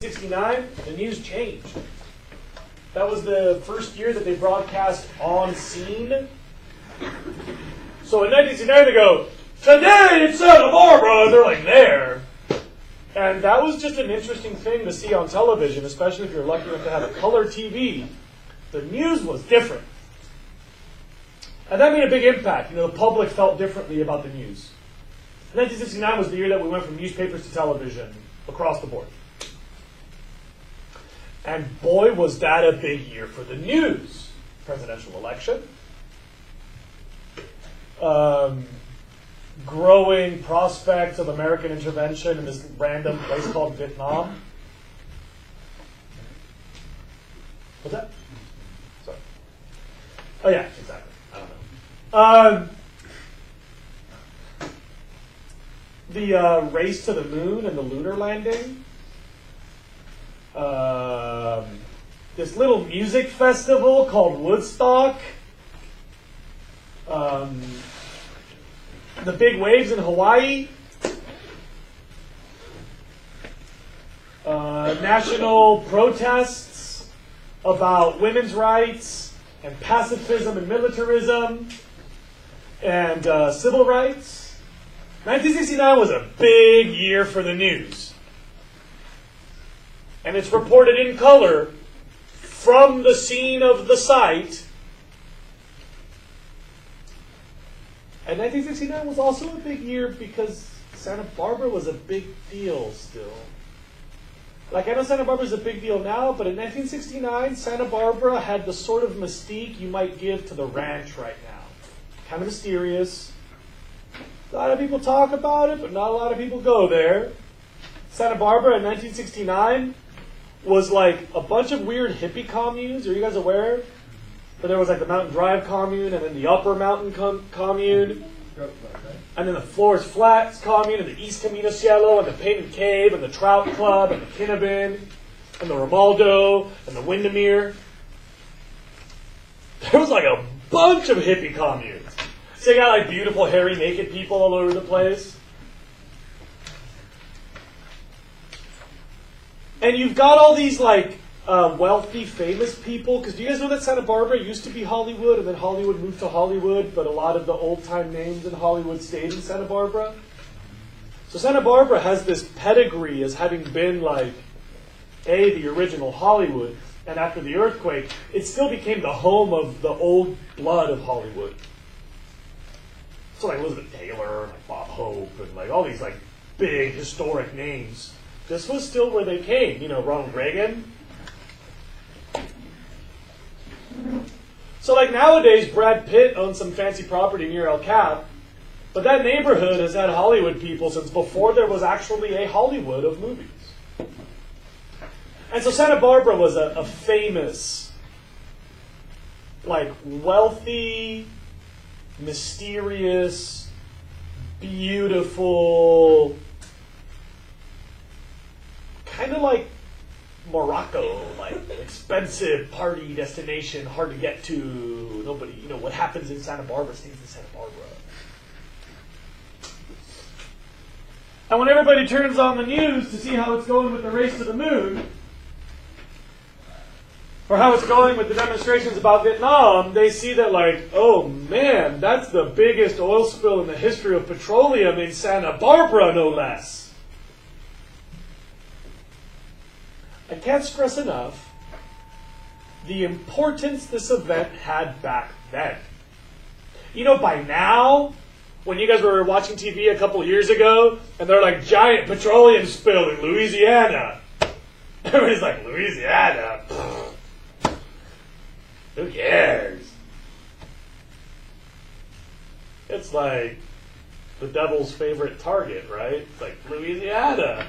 1969, the news changed. That was the first year that they broadcast on scene. So in 1969 they go, "Today in Santa Barbara," and they're like there. And that was just an interesting thing to see on television, especially if you're lucky enough to have a color TV. The news was different. And that made a big impact. The public felt differently about the news. 1969 was the year that we went from newspapers to television across the board. And boy, was that a big year for the news. Presidential election. Growing prospects of American intervention in this random place called Vietnam. What's that? Sorry. Oh yeah, exactly. I don't know. The race to the moon and the lunar landing. This little music festival called Woodstock. The big waves in Hawaii. National protests about women's rights and pacifism and militarism and civil rights. 1969 was a big year for the news. And it's reported in color from the scene of the site. And 1969 was also a big year because Santa Barbara was a big deal still. Like, I know Santa Barbara is a big deal now, but in 1969, Santa Barbara had the sort of mystique you might give to the ranch right now. Kind of mysterious. A lot of people talk about it, but not a lot of people go there. Santa Barbara in 1969 was like a bunch of weird hippie communes. Are you guys aware? But there was like the Mountain Drive commune, and then the Upper Mountain commune, and then the Flores Flats commune, and the East Camino Cielo, and the Painted Cave, and the Trout Club, and the Kinnabin, and the Romaldo, and the Windermere. There was like a bunch of hippie communes. So you got like beautiful, hairy, naked people all over the place. And you've got all these like wealthy, famous people. Because do you guys know that Santa Barbara used to be Hollywood, and then Hollywood moved to Hollywood, but a lot of the old-time names in Hollywood stayed in Santa Barbara? So Santa Barbara has this pedigree as having been like, the original Hollywood. And after the earthquake, it still became the home of the old blood of Hollywood. So like Elizabeth Taylor, and like Bob Hope, and like all these like big historic names. This was still where they came. Ronald Reagan. So like nowadays, Brad Pitt owns some fancy property near El Cap, but that neighborhood has had Hollywood people since before there was actually a Hollywood of movies. And so Santa Barbara was a famous, like wealthy, mysterious, beautiful, kind of like Morocco, like expensive party destination, hard to get to. Nobody, what happens in Santa Barbara stays in Santa Barbara. And when everybody turns on the news to see how it's going with the race to the moon, or how it's going with the demonstrations about Vietnam, they see that like, oh man, that's the biggest oil spill in the history of petroleum in Santa Barbara, no less. I can't stress enough the importance this event had back then. By now, when you guys were watching TV a couple years ago, and they're like, giant petroleum spill in Louisiana. Everybody's like, Louisiana? Who cares? It's like the devil's favorite target, right? It's like, Louisiana.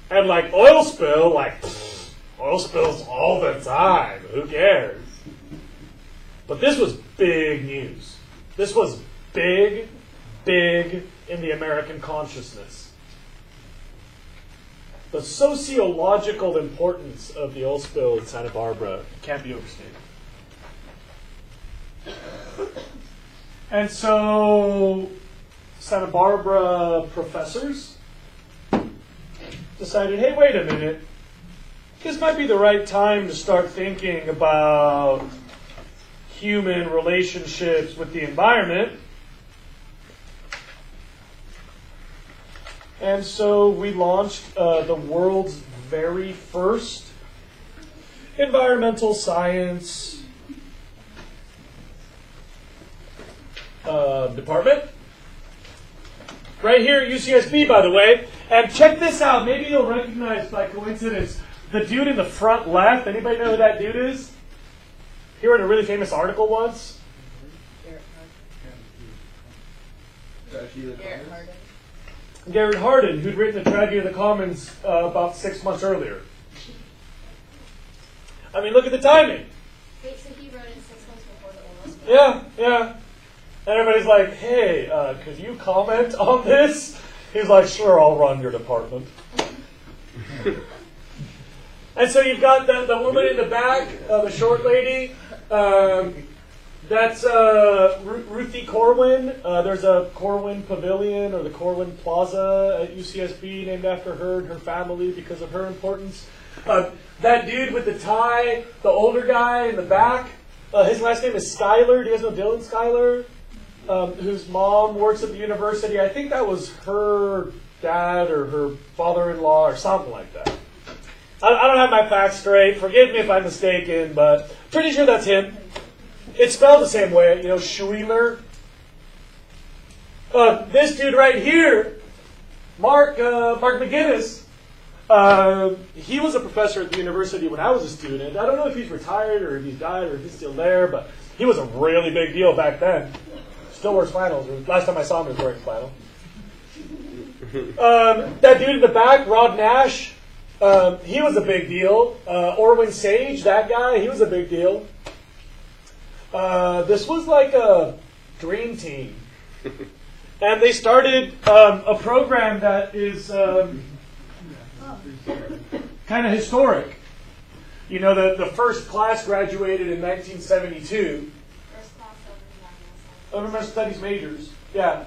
And like oil spill, oil spills all the time. Who cares? But this was big news. This was big, big in the American consciousness. The sociological importance of the oil spill in Santa Barbara can't be overstated. And so Santa Barbara professors decided, hey, wait a minute. This might be the right time to start thinking about human relationships with the environment. And so we launched the world's very first environmental science department. Right here at UCSB, by the way. And check this out. Maybe you'll recognize by coincidence the dude in the front left. Anybody know who that dude is? He wrote a really famous article once. Garrett Hardin, who'd written The Tragedy of the Commons about 6 months earlier. I mean, look at the timing. Wait, so he wrote it 6 months before the oil spill? Yeah, yeah. And everybody's like, hey, could you comment on this? He's like, sure, I'll run your department. And so you've got the woman in the back, the short lady. That's Ruthie Corwin. There's a Corwin Pavilion or the Corwin Plaza at UCSB named after her and her family because of her importance. That dude with the tie, the older guy in the back, his last name is Schuyler. Do you guys know Dylan Schuyler? Whose mom works at the university. I think that was her dad or her father-in-law or something like that. I don't have my facts straight. Forgive me if I'm mistaken, but pretty sure that's him. It's spelled the same way, you know, Schuyler. This dude right here, Mark McGinnis, he was a professor at the university when I was a student. I don't know if he's retired or if he's died or if he's still there, but he was a really big deal back then. Still wears flannels. Last time I saw him, he was wearing flannel. That dude in the back, Rod Nash, he was a big deal. Orwin Sage, that guy, he was a big deal. This was like a dream team. And they started a program that is kind of historic. You know, the first class graduated in 1972. First class Of environmental studies majors, yeah.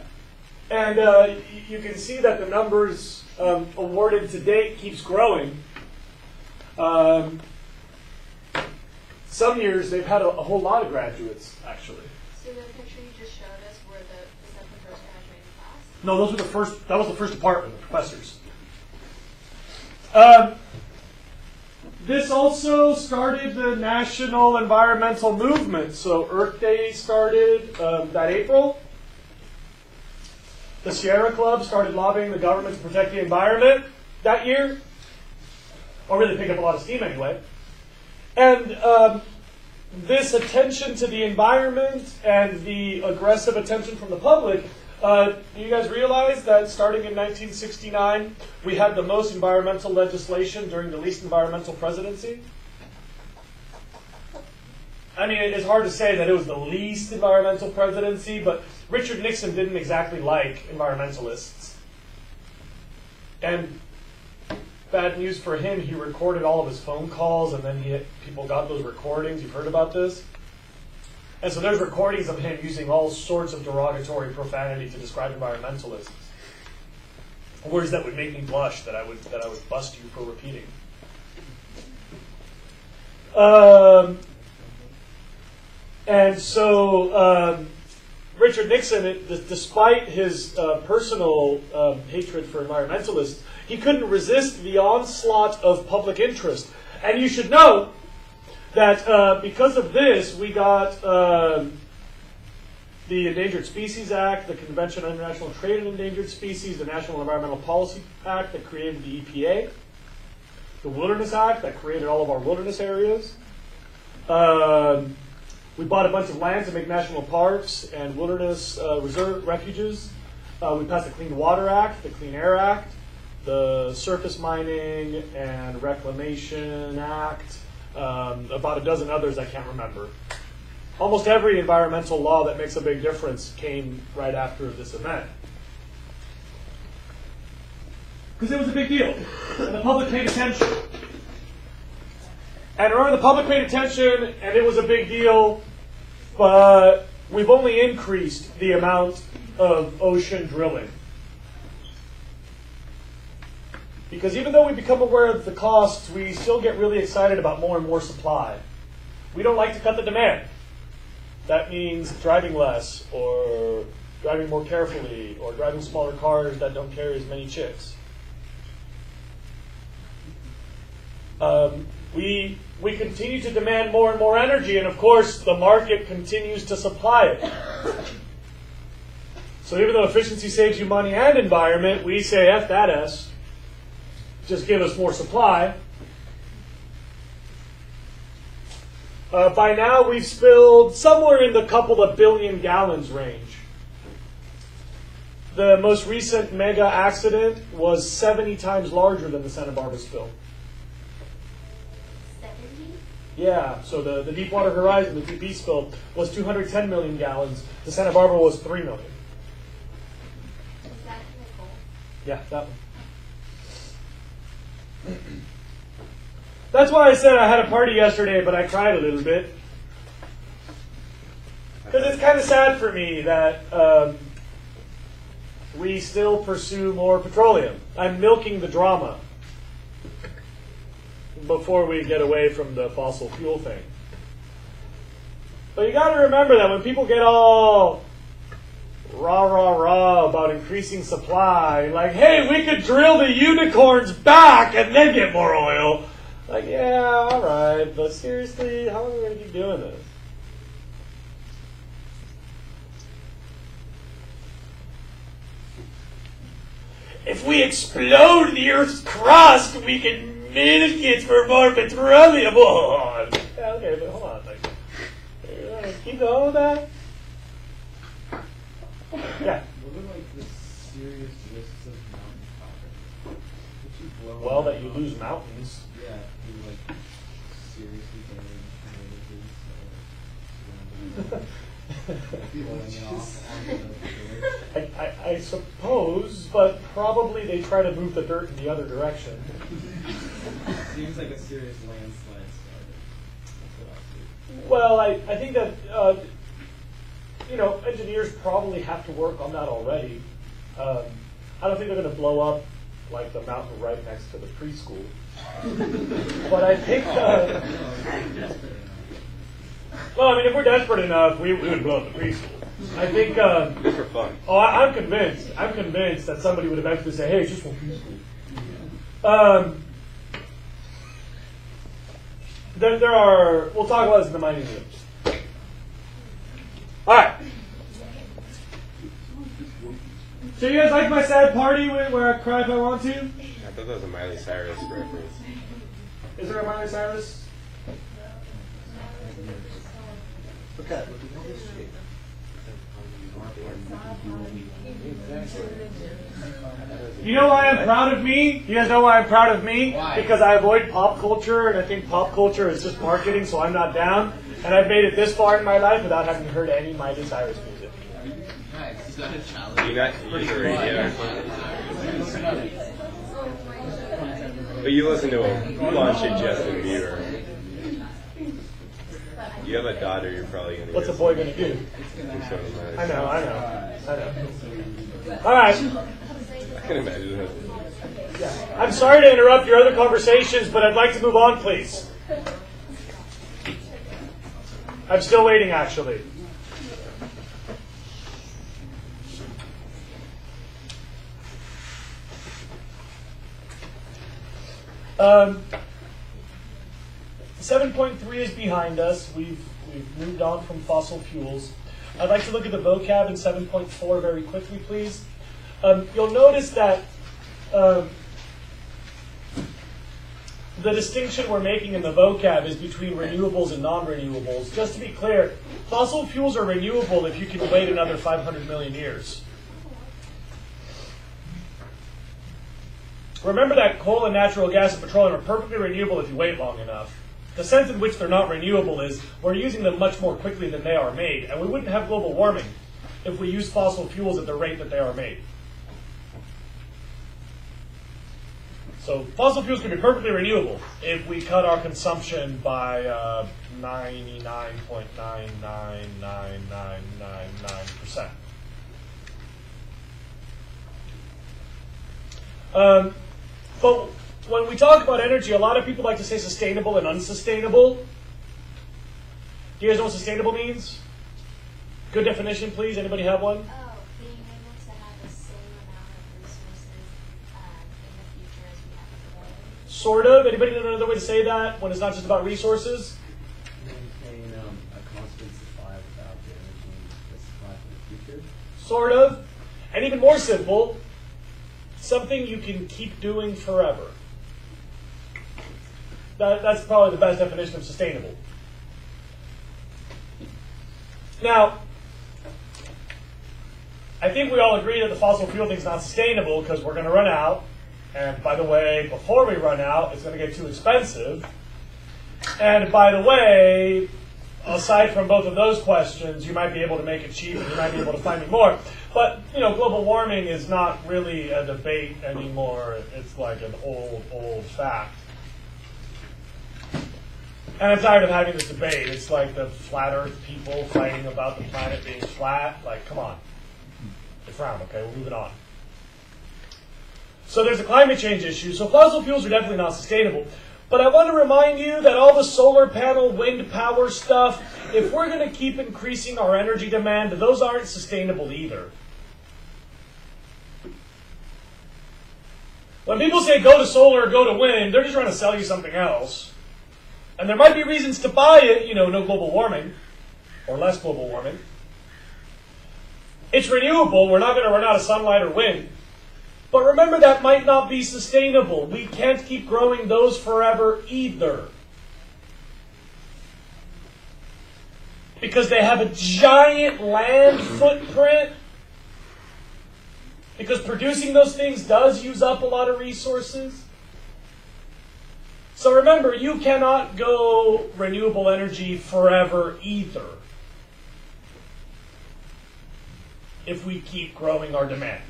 And you can see that the numbers awarded to date keeps growing. Some years they've had a whole lot of graduates, actually. So the picture you just showed us were is that the first graduating class? No, that was the first department, the professors. This also started the national environmental movement. So Earth Day started that April. The Sierra Club started lobbying the government to protect the environment that year. Or really picked up a lot of steam anyway. And this attention to the environment and the aggressive attention from the public, do you guys realize that starting in 1969, we had the most environmental legislation during the least environmental presidency? I mean, it's hard to say that it was the least environmental presidency, but Richard Nixon didn't exactly like environmentalists. And bad news for him, he recorded all of his phone calls, and then people got those recordings. You've heard about this? And so there's recordings of him using all sorts of derogatory profanity to describe environmentalists. Words that would make me blush, that I would bust you for repeating. And so Richard Nixon, despite his personal hatred for environmentalists, he couldn't resist the onslaught of public interest. And you should know that because of this, we got the Endangered Species Act, the Convention on International Trade in Endangered Species, the National Environmental Policy Act that created the EPA, the Wilderness Act that created all of our wilderness areas. We bought a bunch of land to make national parks and wilderness reserve refuges. We passed the Clean Water Act, the Clean Air Act, the Surface Mining and Reclamation Act, about a dozen others I can't remember. Almost every environmental law that makes a big difference came right after this event. Because it was a big deal, and the public paid attention. And remember, the public paid attention, and it was a big deal, but we've only increased the amount of ocean drilling. Because even though we become aware of the costs, we still get really excited about more and more supply. We don't like to cut the demand. That means driving less, or driving more carefully, or driving smaller cars that don't carry as many chicks. We continue to demand more and more energy, and of course, the market continues to supply it. So even though efficiency saves you money and environment, we say, F that S. Just give us more supply. By now, we've spilled somewhere in the couple of billion gallons range. The most recent mega accident was 70 times larger than the Santa Barbara spill. 70? Yeah, so the Deepwater Horizon, the DP spill, was 210 million gallons. The Santa Barbara was 3 million. Is that Nicole? Yeah, that one. That's why I said I had a party yesterday, but I cried a little bit. Because it's kind of sad for me that we still pursue more petroleum. I'm milking the drama before we get away from the fossil fuel thing. But you got to remember that when people get all rah about increasing supply, like, hey, we could drill the unicorns back and then get more oil. Like, yeah, all right, but seriously, how long are we going to keep doing this? If we explode the Earth's crust, we can milk it for more petroleum. Oh, yeah, okay, but hold on. Like, you want to keep going with that? Yeah. What are like the serious risks of mountain popping? If you blow Well, that up, you lose mountains. Yeah, you like seriously damage blowing it off onto the village. I suppose, but probably they try to move the dirt in the other direction. Seems like a serious landslide started. That's what I see. Well, I think that engineers probably have to work on that already. I don't think they're going to blow up like the mountain right next to the preschool. But I think, well, I mean, if we're desperate enough, we would blow up the preschool. I think. Just for fun. Oh, I'm convinced. I'm convinced that somebody would eventually say, "Hey, it's just one preschool." There are. We'll talk about this in the mining rooms. All right. So you guys like my sad party where I cry if I want to? I thought that was a Miley Cyrus reference. Is there a Miley Cyrus? Okay. You know why I'm proud of me? You guys know why I'm proud of me? Why? Because I avoid pop culture, and I think pop culture is just marketing, so I'm not down. And I've made it this far in my life without having heard any Miley Cyrus music. Nice. Is that a challenge? You're not user radio. But you listen to a bunch of Justin Bieber. You have a daughter, you're probably going to What's a boy going to do? I I know. All right. I can imagine that. Yeah. I'm sorry to interrupt your other conversations, but I'd like to move on, please. I'm still waiting, actually. Um, 7.3 is behind us. We've moved on from fossil fuels. I'd like to look at the vocab in 7.4 very quickly, please. You'll notice that the distinction we're making in the vocab is between renewables and non-renewables. Just to be clear, fossil fuels are renewable if you can wait another 500 million years. Remember that coal and natural gas and petroleum are perfectly renewable if you wait long enough. The sense in which they're not renewable is we're using them much more quickly than they are made, and we wouldn't have global warming if we use fossil fuels at the rate that they are made. So fossil fuels can be perfectly renewable if we cut our consumption by 99.9999999%. But when we talk about energy, a lot of people like to say sustainable and unsustainable. Do you guys know what sustainable means? Good definition, please. Anybody have one? Oh, being able to have the same amount of resources in the future as we have today. Sort of. Anybody know another way to say that when it's not just about resources? Maintain a constant supply without the energy that's supply for the future. Sort of. And even more simple, something you can keep doing forever. That's probably the best definition of sustainable. Now, I think we all agree that the fossil fuel thing is not sustainable because we're going to run out. And by the way, before we run out, it's going to get too expensive. And by the way, aside from both of those questions, you might be able to make it cheap and you might be able to find me more. But, global warming is not really a debate anymore. It's like an old fact. And I'm tired of having this debate. It's like the flat earth people fighting about the planet being flat. Like, come on. It's round, okay? We're moving on. So there's a climate change issue. So fossil fuels are definitely not sustainable. But I want to remind you that all the solar panel, wind power stuff, if we're going to keep increasing our energy demand, those aren't sustainable either. When people say go to solar or go to wind, they're just trying to sell you something else. And there might be reasons to buy it, no global warming, or less global warming. It's renewable. We're not going to run out of sunlight or wind. But remember, that might not be sustainable. We can't keep growing those forever either. Because they have a giant land footprint. Because producing those things does use up a lot of resources. So remember, you cannot go renewable energy forever either if we keep growing our demand.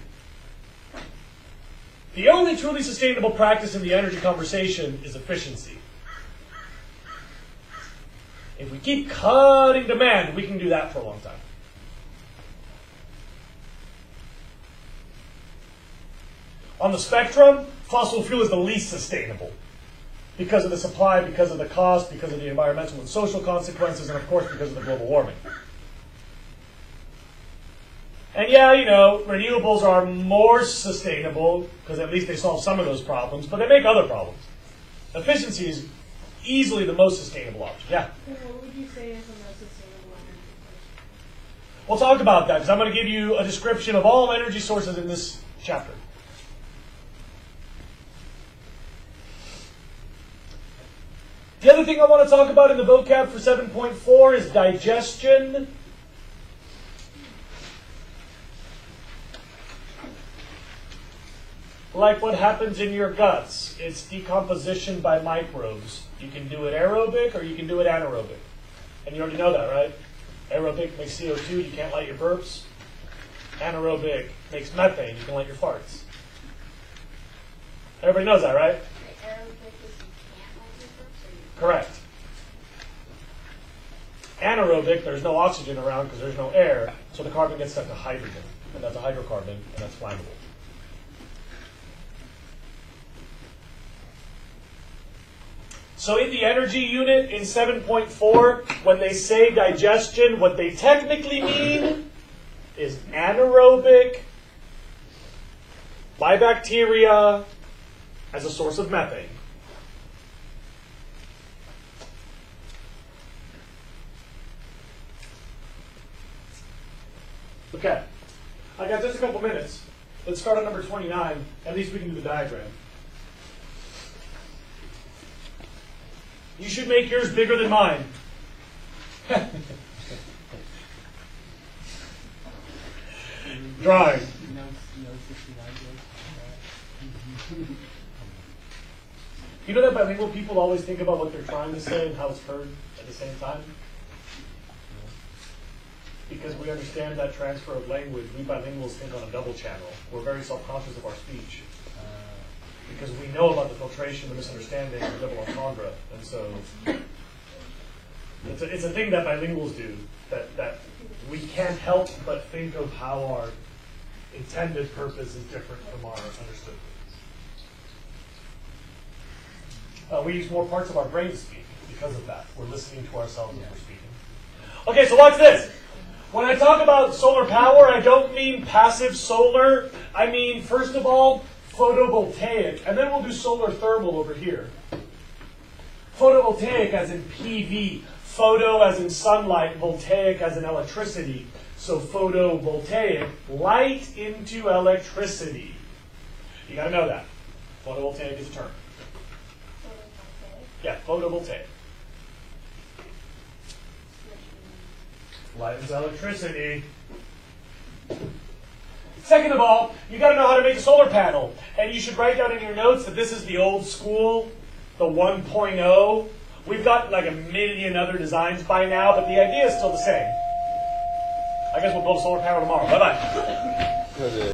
The only truly sustainable practice in the energy conversation is efficiency. If we keep cutting demand, we can do that for a long time. On the spectrum, fossil fuel is the least sustainable because of the supply, because of the cost, because of the environmental and social consequences, and of course because of the global warming. And yeah, renewables are more sustainable because at least they solve some of those problems, but they make other problems. Efficiency is easily the most sustainable option. Yeah? What would you say is the most sustainable energy source? We'll talk about that because I'm going to give you a description of all energy sources in this chapter. The other thing I want to talk about in the vocab for 7.4 is digestion. Like what happens in your guts. It's decomposition by microbes. You can do it aerobic or you can do it anaerobic. And you already know that, right? Aerobic makes CO2, you can't light your burps. Anaerobic makes methane, you can light your farts. Everybody knows that, right? Aerobic is you can't light your burps, or you Correct. Anaerobic, there's no oxygen around because there's no air, so the carbon gets stuck to hydrogen, and that's a hydrocarbon, and that's flammable. So in the energy unit in 7.4, when they say digestion, what they technically mean is anaerobic by bacteria as a source of methane. Okay, I got just a couple minutes. Let's start on number 29. At least we can do the diagram. You should make yours bigger than mine. Drawing. You know that bilingual people always think about what they're trying to say and how it's heard at the same time? Because we understand that transfer of language, we bilinguals think on a double channel. We're very self-conscious of our speech. Because we know about the filtration, the misunderstanding, the double entendre. And so it's a thing that bilinguals do, that we can't help but think of how our intended purpose is different from our understood purpose. We use more parts of our brain to speak because of that. We're listening to ourselves as we're speaking. Okay, so watch this. When I talk about solar power, I don't mean passive solar. I mean, first of all, photovoltaic. And then we'll do solar thermal over here. Photovoltaic as in PV. Photo as in sunlight, voltaic as in electricity. So photovoltaic, light into electricity. You got to know that. Photovoltaic is a term. Yeah, photovoltaic. Light into electricity. Second of all, you got to know how to make a solar panel. And you should write down in your notes that this is the old school, the 1.0. We've got like a million other designs by now, but the idea is still the same. I guess we'll build a solar panel tomorrow. Bye-bye.